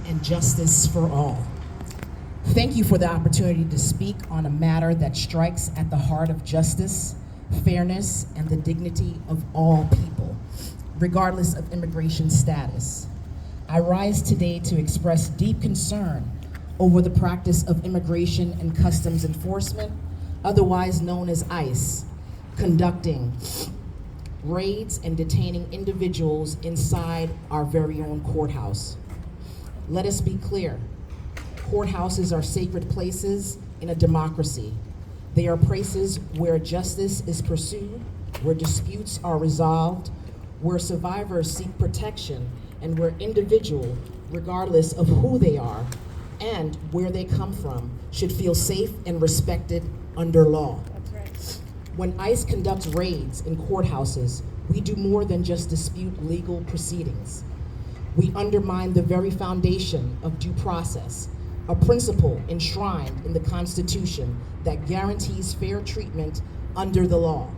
and justice for all. Thank you for the opportunity to speak on a matter that strikes at the heart of justice, fairness, and the dignity of all people, regardless of immigration status. I rise today to express deep concern over the practice of Immigration and Customs Enforcement, otherwise known as ICE, conducting raids and detaining individuals inside our very own courthouse. Let us be clear, courthouses are sacred places in a democracy. They are places where justice is pursued, where disputes are resolved, where survivors seek protection, and where individuals, regardless of who they are and where they come from, should feel safe and respected under law. That's right. When ICE conducts raids in courthouses, we do more than just dispute legal proceedings. We undermine the very foundation of due process, a principle enshrined in the Constitution that guarantees fair treatment under the law.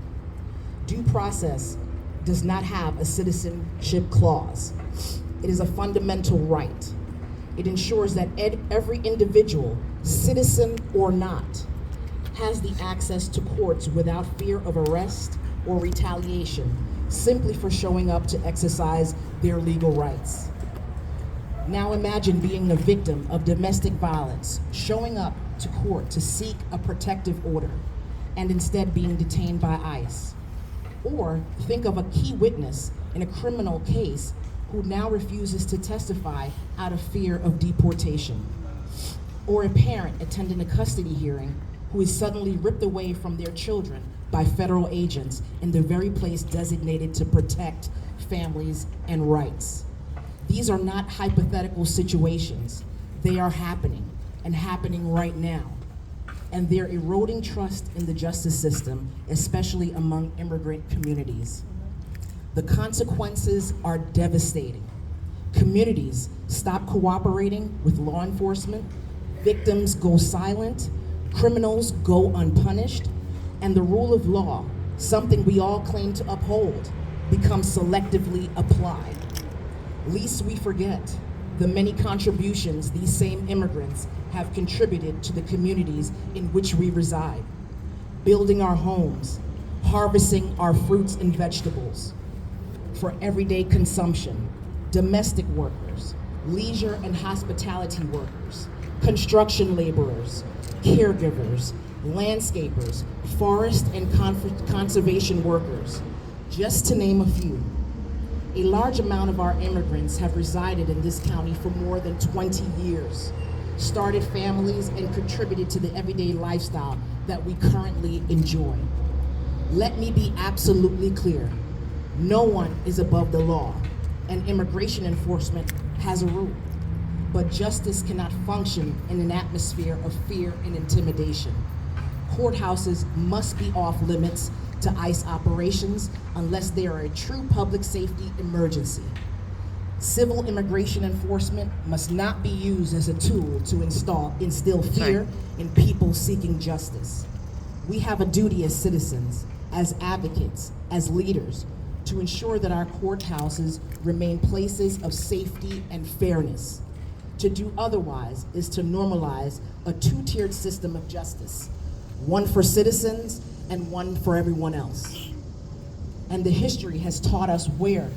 Due process does not have a citizenship clause. It is a fundamental right. It ensures that every individual, citizen or not, has the access to courts without fear of arrest or retaliation, simply for showing up to exercise their legal rights. Now imagine being the victim of domestic violence, showing up to court to seek a protective order, and instead being detained by ICE. Or think of a key witness in a criminal case who now refuses to testify out of fear of deportation. Or a parent attending a custody hearing who is suddenly ripped away from their children by federal agents in the very place designated to protect families and rights. These are not hypothetical situations. They are happening, and happening right now. And they're eroding trust in the justice system, especially among immigrant communities. The consequences are devastating. Communities stop cooperating with law enforcement, victims go silent, criminals go unpunished, and the rule of law, something we all claim to uphold, becomes selectively applied. Lest we forget the many contributions these same immigrants have contributed to the communities in which we reside, building our homes, harvesting our fruits and vegetables for everyday consumption, domestic workers, leisure and hospitality workers, construction laborers, caregivers, landscapers, forest and conservation workers, just to name a few. A large amount of our immigrants have resided in this county for more than 20 years, started families, and contributed to the everyday lifestyle that we currently enjoy. Let me be absolutely clear. No one is above the law, and immigration enforcement has a rule. But justice cannot function in an atmosphere of fear and intimidation. Courthouses must be off limits to ICE operations unless they are a true public safety emergency. Civil immigration enforcement must not be used as a tool to instill fear in people seeking justice. We have a duty as citizens, as advocates, as leaders, to ensure that our courthouses remain places of safety and fairness. To do otherwise is to normalize a two-tiered system of justice, one for citizens and one for everyone else. And the history has taught us where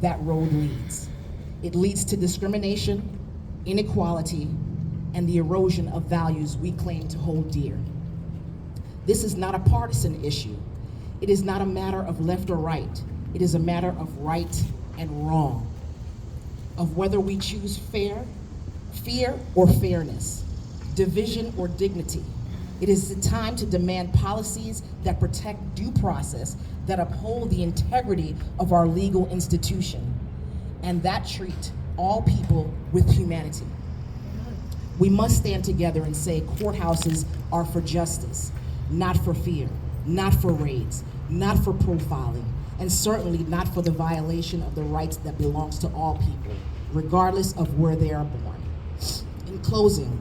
that road leads. It leads to discrimination, inequality, and the erosion of values we claim to hold dear. This is not a partisan issue. It is not a matter of left or right. It is a matter of right and wrong, of whether we choose fear or fairness, division or dignity. It is the time to demand policies that protect due process, that uphold the integrity of our legal institution, and that treat all people with humanity. We must stand together and say courthouses are for justice, not for fear, not for raids, not for profiling, and certainly not for the violation of the rights that belongs to all people, regardless of where they are born. In closing,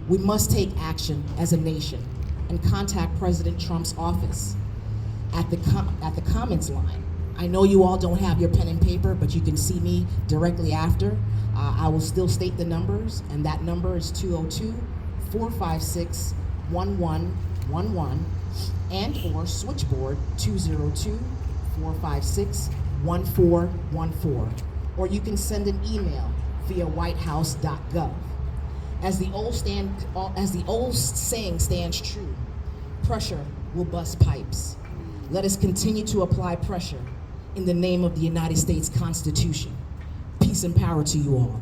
we must take action as a nation and contact President Trump's office. At the comments line, I know you all don't have your pen and paper, but you can see me directly after. I will still state the numbers, and that number is 202-456-1111 and or switchboard 202-456-1414, or you can send an email via whitehouse.gov. As the old saying stands true, pressure will bust pipes. Let us continue to apply pressure in the name of the United States Constitution. Peace and power to you all.